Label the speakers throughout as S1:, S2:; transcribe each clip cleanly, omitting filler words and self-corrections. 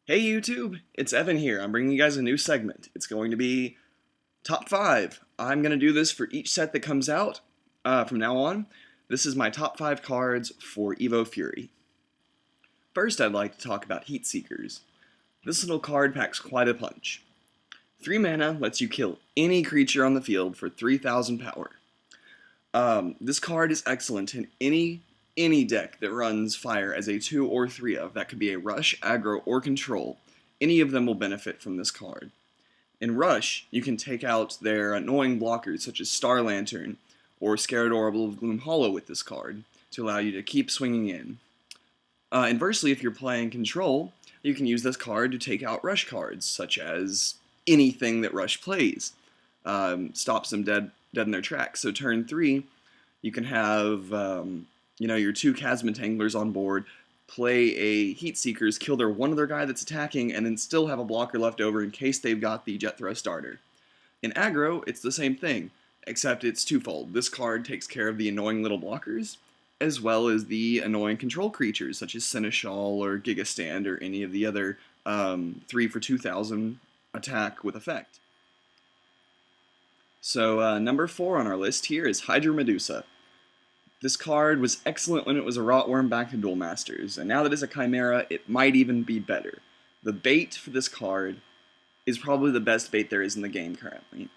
S1: Hey YouTube, it's Evan here. I'm bringing you guys a new segment. It's going to be top 5. I'm going to do this for each set that comes out from now on. This is my top 5 cards for Evo Fury. First, I'd like to talk about Heat Seekers. This little card packs quite a punch. 3 mana lets you kill any creature on the field for 3,000 power. This card is excellent in any deck that runs fire as a 2 or 3 of. That could be a rush, aggro, or control. Any of them will benefit from this card. In rush, you can take out their annoying blockers such as Star Lantern or Scared Orbital of Gloom Hollow with this card to allow you to keep swinging in. Inversely, if you're playing control, you can use this card to take out rush cards such as anything that rush plays. Stops them dead in their tracks. So turn 3, you can have your 2 Chasm Entanglers on board, play a Heat Seekers, kill one of their guy that's attacking, and then still have a blocker left over in case they've got the Jethro starter. In aggro, it's the same thing, except it's twofold. This card takes care of the annoying little blockers, as well as the annoying control creatures, such as Seneschal or Gigastand or any of the other 3 for 2,000 attack with effect. So number 4 on our list here is Hydra Medusa. This card was excellent when it was a Rotworm back in Duel Masters, and now that it's a Chimera, it might even be better. The bait for this card is probably the best bait there is in the game currently.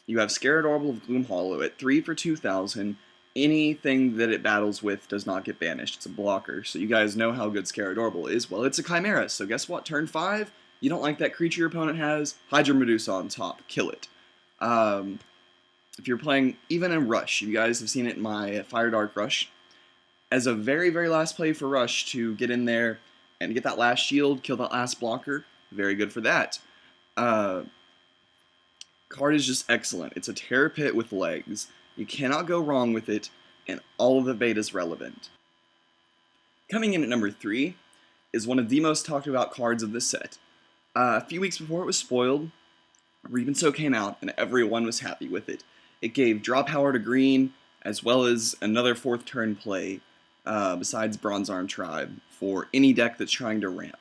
S1: You have Scared Orbital of Gloom Hollow at 3 for 2,000. Anything that it battles with does not get banished. It's a blocker, so you guys know how good Scared Orbital is. Well, it's a Chimera, so guess what? Turn 5, you don't like that creature your opponent has, Hydra Medusa on top. Kill it. If you're playing, even in Rush, you guys have seen it in my Fire Dark Rush, as a very, very last play for Rush to get in there and get that last shield, kill that last blocker, very good for that. Card is just excellent. It's a Terror Pit with legs. You cannot go wrong with it, and all of the bait is relevant. Coming in at number 3 is one of the most talked about cards of this set. A few weeks before it was spoiled, Rebenso came out, and everyone was happy with it. It gave draw power to green, as well as another 4th turn play, besides Bronze Arm Tribe, for any deck that's trying to ramp.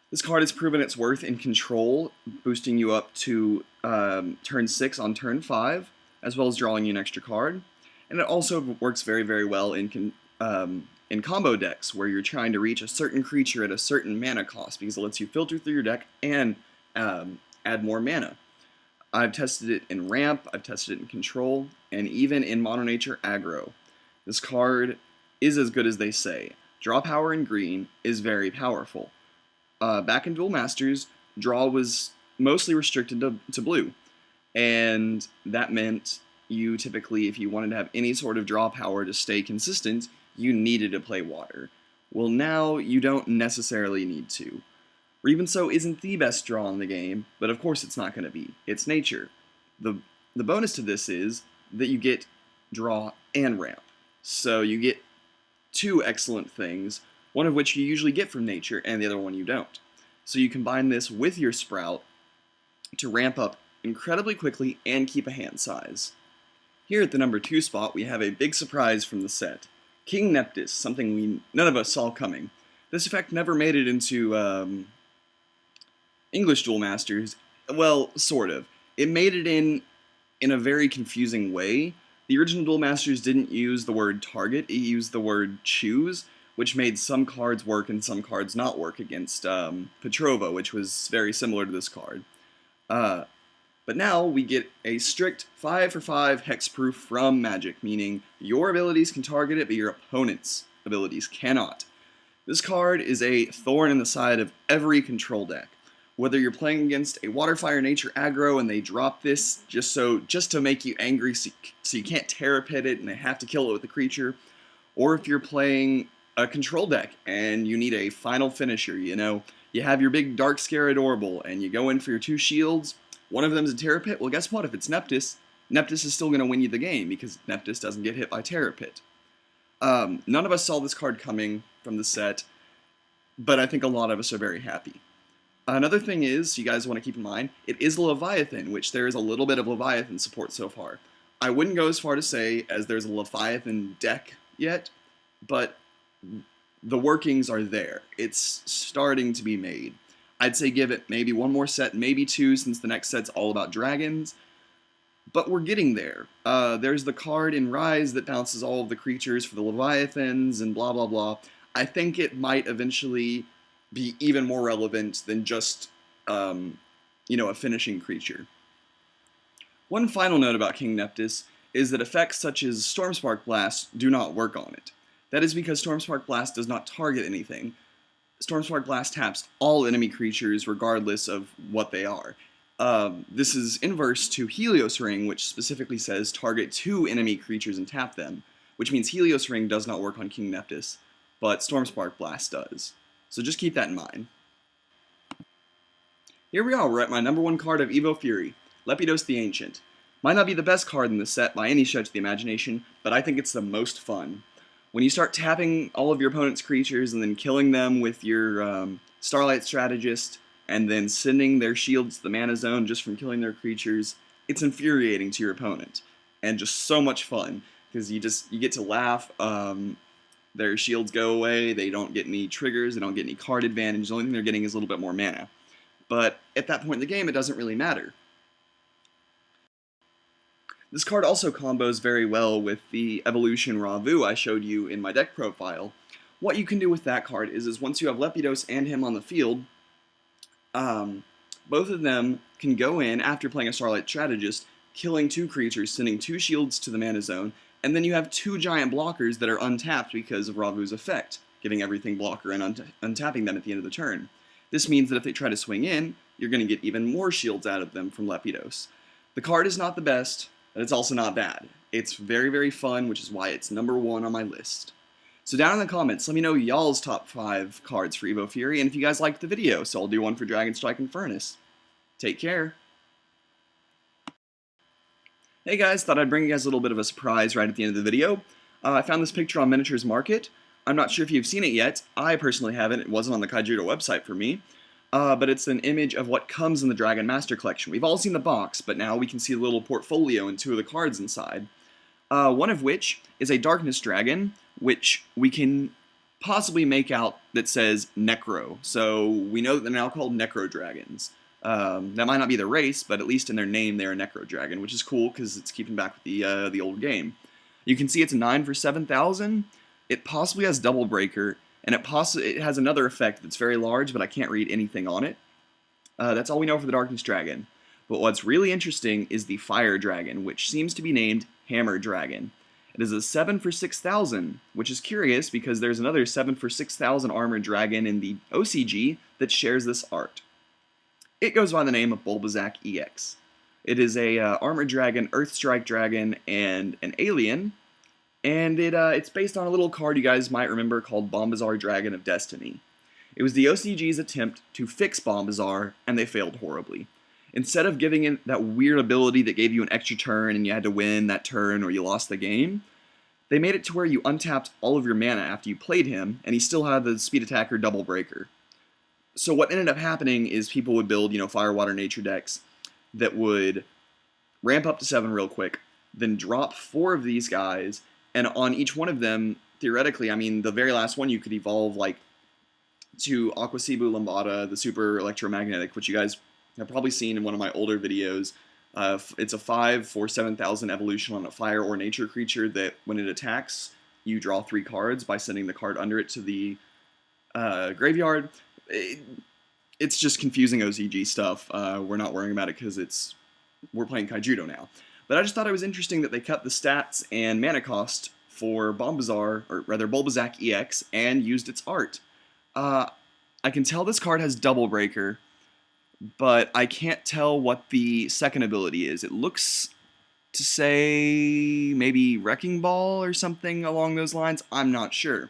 S1: This card has proven its worth in control, boosting you up to turn 6 on turn 5, as well as drawing you an extra card. And it also works very, very well in combo decks, where you're trying to reach a certain creature at a certain mana cost, because it lets you filter through your deck and add more mana. I've tested it in ramp, I've tested it in control, and even in Mono Nature aggro. This card is as good as they say. Draw power in green is very powerful. Back in Duel Masters, draw was mostly restricted to blue, and that meant you typically, if you wanted to have any sort of draw power to stay consistent, you needed to play water. Well, now you don't necessarily need to. Rebenso isn't the best draw in the game, but of course it's not going to be. It's nature. The bonus to this is that you get draw and ramp. So you get 2 excellent things, one of which you usually get from nature, and the other one you don't. So you combine this with your Sprout to ramp up incredibly quickly and keep a hand size. Here at the number 2 spot, we have a big surprise from the set. King Neptus, something none of us saw coming. This effect never made it into English Duel Masters. Well, sort of. It made it in a very confusing way. The original Duel Masters didn't use the word target, it used the word choose, which made some cards work and some cards not work against Petrova, which was very similar to this card. But now we get a strict 5 for 5 hexproof from Magic, meaning your abilities can target it, but your opponent's abilities cannot. This card is a thorn in the side of every control deck. Whether you're playing against a Water, Fire, Nature aggro and they drop this just to make you angry so you can't Terror Pit it and they have to kill it with a creature, or if you're playing a control deck and you need a final finisher, you have your big Dark Scared Orbital and you go in for your 2 shields, one of them is a Terror Pit, well guess what, if it's Neptus, Neptus is still going to win you the game because Neptus doesn't get hit by Terror Pit. None of us saw this card coming from the set, but I think a lot of us are very happy. Another thing is, you guys want to keep in mind, it is a Leviathan, which there is a little bit of Leviathan support so far. I wouldn't go as far to say as there's a Leviathan deck yet, but the workings are there. It's starting to be made. I'd say give it maybe one more set, maybe two, since the next set's all about dragons. But we're getting there. There's the card in Rise that balances all of the creatures for the Leviathans and blah blah blah. I think it might eventually be even more relevant than just, a finishing creature. One final note about King Neptus is that effects such as Stormspark Blast do not work on it. That is because Stormspark Blast does not target anything. Stormspark Blast taps all enemy creatures regardless of what they are. This is inverse to Helios Ring, which specifically says target 2 enemy creatures and tap them, which means Helios Ring does not work on King Neptus, but Stormspark Blast does. So just keep that in mind. Here we are, we're at my number 1 card of Evo Fury, Lepidus the Ancient. Might not be the best card in the set by any stretch of the imagination, but I think it's the most fun. When you start tapping all of your opponent's creatures and then killing them with your Starlight Strategist, and then sending their shields to the mana zone just from killing their creatures, it's infuriating to your opponent. And just so much fun, because you get to laugh, their shields go away, they don't get any triggers, they don't get any card advantage, the only thing they're getting is a little bit more mana. But at that point in the game, it doesn't really matter. This card also combos very well with the Evolution Ravu I showed you in my deck profile. What you can do with that card is once you have Lepidus and him on the field, both of them can go in after playing a Starlight Strategist, killing 2 creatures, sending 2 shields to the mana zone, and then you have 2 giant blockers that are untapped because of Ravu's effect, giving everything blocker and untapping them at the end of the turn. This means that if they try to swing in, you're going to get even more shields out of them from Lepidus. The card is not the best, but it's also not bad. It's very, very fun, which is why it's number 1 on my list. So down in the comments, let me know y'all's top 5 cards for Evo Fury, and if you guys liked the video, so I'll do one for Dragon Strike and Furnace. Take care. Hey guys, thought I'd bring you guys a little bit of a surprise right at the end of the video. I found this picture on Miniatures Market. I'm not sure if you've seen it yet. I personally haven't. It wasn't on the Kaijudo website for me. But it's an image of what comes in the Dragon Master Collection. We've all seen the box, but now we can see a little portfolio and 2 of the cards inside. One of which is a Darkness Dragon, which we can possibly make out that says Necro. So we know that they're now called Necro Dragons. That might not be the race, but at least in their name they're a Necro Dragon, which is cool because it's keeping back with the old game. You can see it's 9 for 7,000. It possibly has Double Breaker, and it has another effect that's very large, but I can't read anything on it. That's all we know for the Darkness Dragon. But what's really interesting is the Fire Dragon, which seems to be named Hammer Dragon. It is a 7 for 6,000, which is curious because there's another 7 for 6,000 Armored Dragon in the OCG that shares this art. It goes by the name of Bulbazak EX. It is a Armored Dragon, Earthstrike Dragon, and an alien, and it's based on a little card you guys might remember called Bombazar Dragon of Destiny. It was the OCG's attempt to fix Bombazar, and they failed horribly. Instead of giving it that weird ability that gave you an extra turn and you had to win that turn or you lost the game, they made it to where you untapped all of your mana after you played him, and he still had the Speed Attacker Double Breaker. So what ended up happening is people would build, Fire, Water, Nature decks that would ramp up to 7 real quick, then drop 4 of these guys, and on each one of them, theoretically, the very last one you could evolve, to Aquasibu Lambada, the Super Electromagnetic, which you guys have probably seen in one of my older videos. It's a 5 for 7,000 evolution on a fire or nature creature that, when it attacks, you draw 3 cards by sending the card under it to the graveyard. It's just confusing OCG stuff. We're not worrying about it because we're playing Kaijudo now. But I just thought it was interesting that they cut the stats and mana cost for Bulbazak EX, and used its art. I can tell this card has Double Breaker, but I can't tell what the second ability is. It looks to say maybe Wrecking Ball or something along those lines. I'm not sure.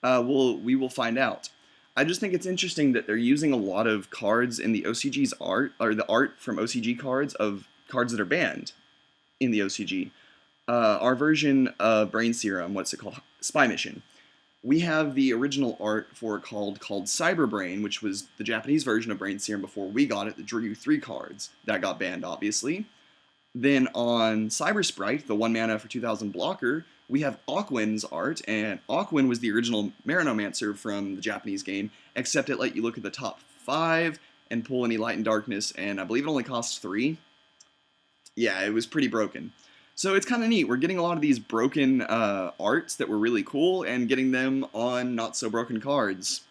S1: We will find out. I just think it's interesting that they're using a lot of cards in the OCG's art, or the art from OCG cards of cards that are banned in the OCG. Our version of Brain Serum, what's it called? Spy Mission. We have the original art for it called Cyberbrain, which was the Japanese version of Brain Serum before we got it, that drew you 3 cards. That got banned, obviously. Then on Cyber Sprite, the 1 mana for 2,000 blocker, we have Aquin's art, and Aquin was the original Marinomancer from the Japanese game, except it let you look at the top 5 and pull any light and darkness, and I believe it only costs 3. Yeah, it was pretty broken. So it's kind of neat. We're getting a lot of these broken arts that were really cool and getting them on not so broken cards.